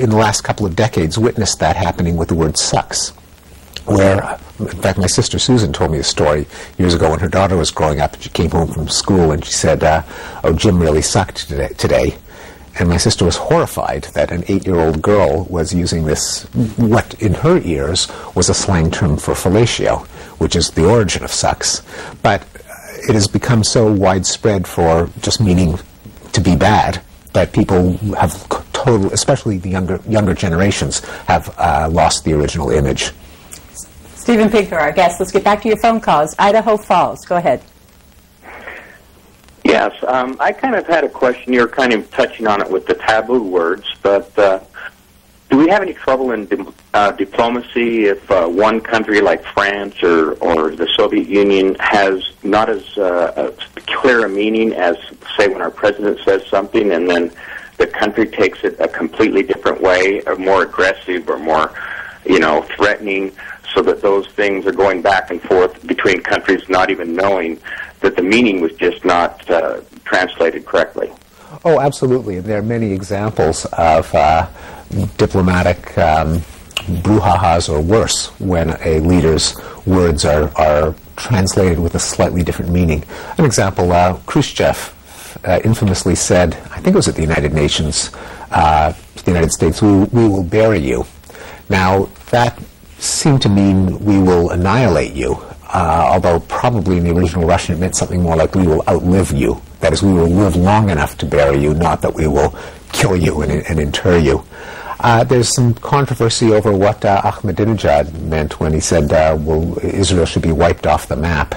in the last couple of decades, witnessed that happening with the word sucks, where, in fact, my sister Susan told me a story years ago when her daughter was growing up, and she came home from school, and she said, oh, Jim really sucked today. And my sister was horrified that an 8-year-old girl was using this, what in her ears was a slang term for fellatio, which is the origin of sucks. But it has become so widespread for just meaning to be bad that people have especially the younger generations, have lost the original image. Steven Pinker, our guest. Let's get back to your phone calls. Idaho Falls, go ahead. Yes, I kind of had a question. You're kind of touching on it with the taboo words, but do we have any trouble in diplomacy if one country like France or the Soviet Union has not as clear a meaning as, say, when our president says something and then the country takes it a completely different way, or more aggressive or more, threatening, so that those things are going back and forth between countries not even knowing that the meaning was just not translated correctly? Oh, absolutely. There are many examples of diplomatic brouhahas or worse when a leader's words are translated with a slightly different meaning. An example, Khrushchev infamously said, I think it was at the United Nations, the United States, we will bury you. Now, that seemed to mean we will annihilate you, although probably in the original Russian it meant something more like we will outlive you. That is, we will live long enough to bury you, not that we will kill you and inter you. There's some controversy over what Ahmadinejad meant when he said, Israel should be wiped off the map,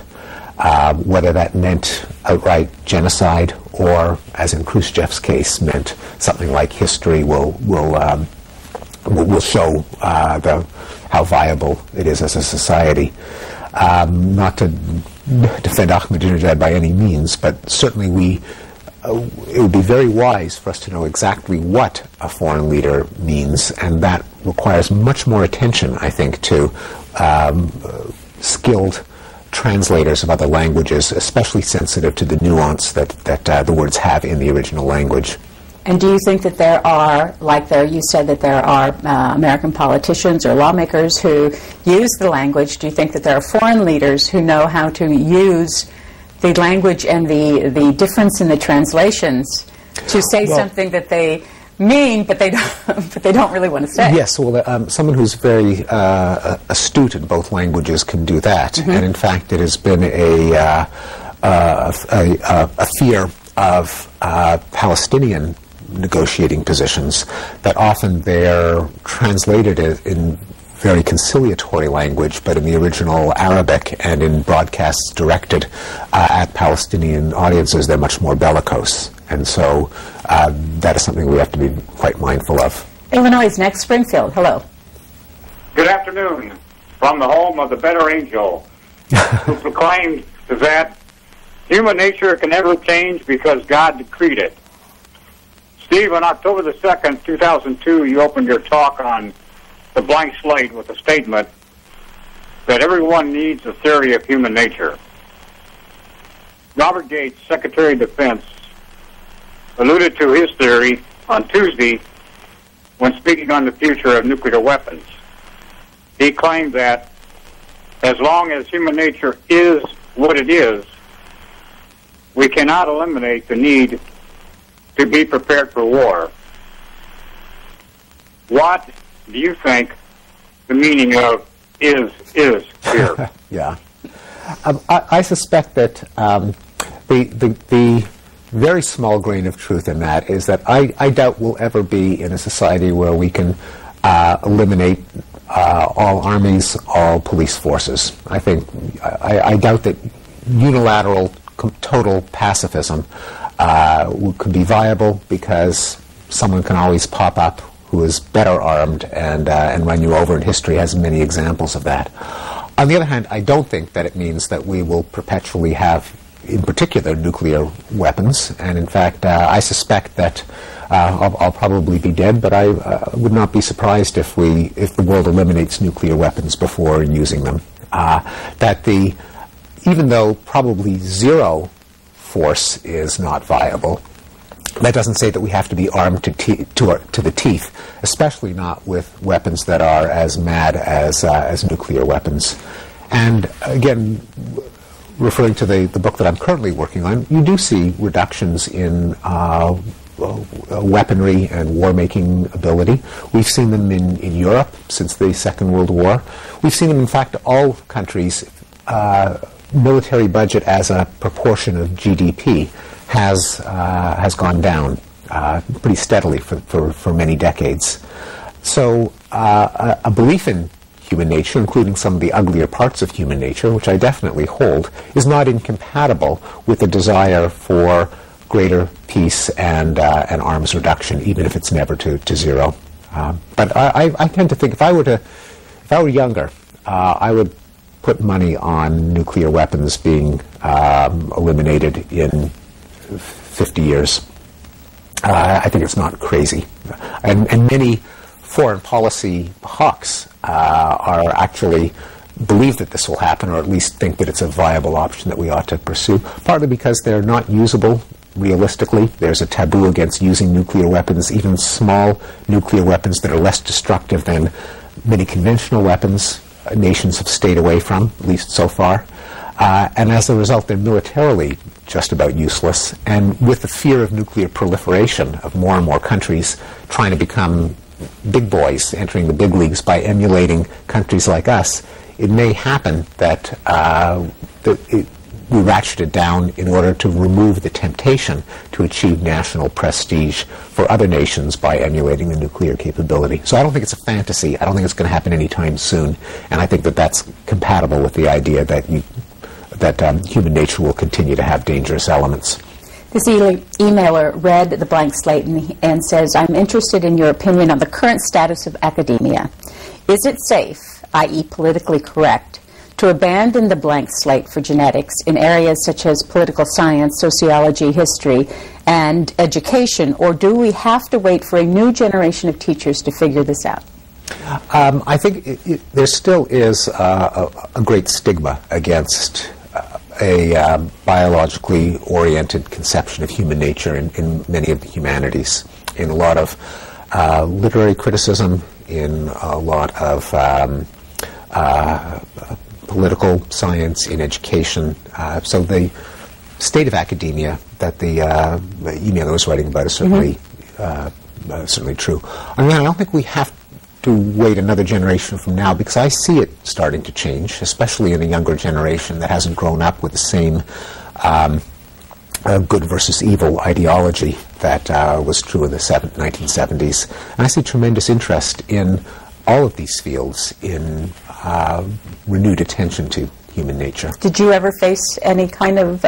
whether that meant outright genocide or, as in Khrushchev's case, meant something like history will show how viable it is as a society. Not to defend Ahmadinejad by any means, but certainly it would be very wise for us to know exactly what a foreign leader means, and that requires much more attention, I think, to skilled translators of other languages, especially sensitive to the nuance that the words have in the original language. And do you think that there are, you said that there are American politicians or lawmakers who use the language, do you think that there are foreign leaders who know how to use the language and the difference in the translations to say something that they mean, but they don't really want to say? Yes, well, someone who's very astute in both languages can do that. Mm-hmm. And in fact, it has been a fear of Palestinian negotiating positions that often they're translated in very conciliatory language, but in the original Arabic and in broadcasts directed at Palestinian audiences, they're much more bellicose. And so that is something we have to be quite mindful of. Illinois' next, Springfield. Hello. Good afternoon. From the home of the better angel, who proclaimed that human nature can never change because God decreed it. Steve, on October the 2nd, 2002, you opened your talk on the blank slate with a statement that everyone needs a theory of human nature. Robert Gates, Secretary of Defense, alluded to his theory on Tuesday when speaking on the future of nuclear weapons. He claimed that as long as human nature is what it is, we cannot eliminate the need to be prepared for war. What do you think the meaning of is here? Yeah. I suspect that the very small grain of truth in that is that I doubt we'll ever be in a society where we can eliminate all armies, all police forces. I doubt that unilateral, total pacifism could be viable, because someone can always pop up who is better armed and run you over, and history has many examples of that. On the other hand, I don't think that it means that we will perpetually have, in particular, nuclear weapons, and in fact, I suspect that I'll probably be dead, but I would not be surprised if the world eliminates nuclear weapons before using them. Even though probably zero force is not viable, That doesn't say that we have to be armed to the teeth, especially not with weapons that are as mad as nuclear weapons. And again, referring to the book that I'm currently working on, you do see reductions in weaponry and war-making ability. We've seen them in Europe since the Second World War. We've seen them, in fact, all countries' military budget as a proportion of GDP has gone down pretty steadily for many decades. So a belief in human nature, including some of the uglier parts of human nature, which I definitely hold, is not incompatible with the desire for greater peace and arms reduction, even if it's never to zero. But I tend to think if I were younger, I would put money on nuclear weapons being eliminated in 50 years. I think it's not crazy. And many foreign policy hawks are actually believe that this will happen, or at least think that it's a viable option that we ought to pursue, partly because they're not usable realistically. There's a taboo against using nuclear weapons, even small nuclear weapons that are less destructive than many conventional weapons nations have stayed away from, at least so far. And as a result, they're militarily just about useless. And with the fear of nuclear proliferation of more and more countries trying to become big boys, entering the big leagues by emulating countries like us, it may happen that we ratchet it down in order to remove the temptation to achieve national prestige for other nations by emulating the nuclear capability. So I don't think it's a fantasy. I don't think it's going to happen anytime soon. And I think that that's compatible with the idea that human nature will continue to have dangerous elements. This emailer read the blank slate and says, I'm interested in your opinion on the current status of academia. Is it safe, i.e. politically correct, to abandon the blank slate for genetics in areas such as political science, sociology, history, and education, or do we have to wait for a new generation of teachers to figure this out? I think there still is a great stigma against a biologically oriented conception of human nature in many of the humanities, in a lot of literary criticism, in a lot of political science, in education. So the state of academia that the emailer was writing about is certainly certainly true. I don't think we have to wait another generation from now, because I see it starting to change, especially in a younger generation that hasn't grown up with the same good versus evil ideology that was true in the 1970s. And I see tremendous interest in all of these fields, in renewed attention to human nature. Did you ever face any kind of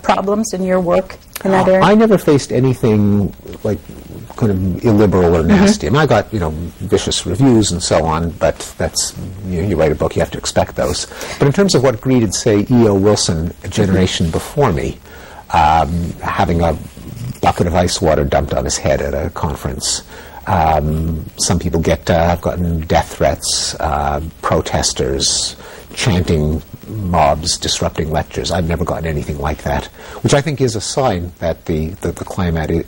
problems in your work in that area? I never faced anything like kind of illiberal or nasty. I mean, I got, vicious reviews and so on, but that's, you write a book, you have to expect those. But in terms of what greeted, say, E.O. Wilson a generation before me, having a bucket of ice water dumped on his head at a conference, some people have gotten death threats, protesters, chanting mobs, disrupting lectures. I've never gotten anything like that, which I think is a sign that the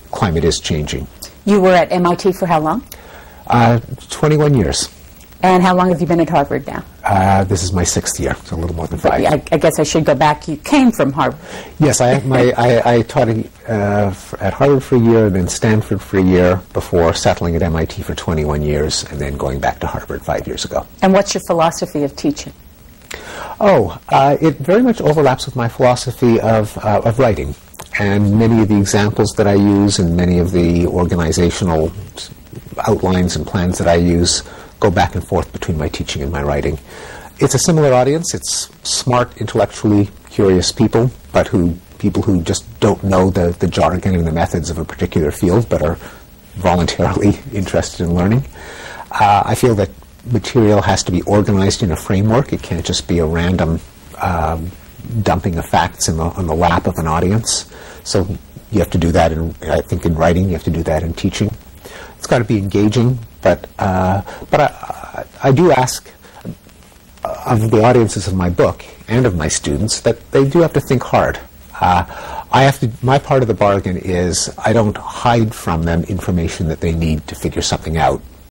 climate is changing. You were at MIT for how long? 21 years. And how long have you been at Harvard now? This is my 6th year, so a little more than 5. I guess I should go back. You came from Harvard. Yes, I taught at Harvard for a year, then Stanford for a year, before settling at MIT for 21 years, and then going back to Harvard 5 years ago. And what's your philosophy of teaching? It very much overlaps with my philosophy of writing. And many of the examples that I use and many of the organizational outlines and plans that I use go back and forth between my teaching and my writing. It's a similar audience. It's smart, intellectually curious people, but people who just don't know the jargon and the methods of a particular field, but are voluntarily interested in learning. I feel that material has to be organized in a framework. It can't just be a random dumping of facts on the lap of an audience. So you have to do that, I think, in writing. You have to do that in teaching. It's got to be engaging, but I do ask of the audiences of my book and of my students that they do have to think hard. my part of the bargain is I don't hide from them information that they need to figure something out.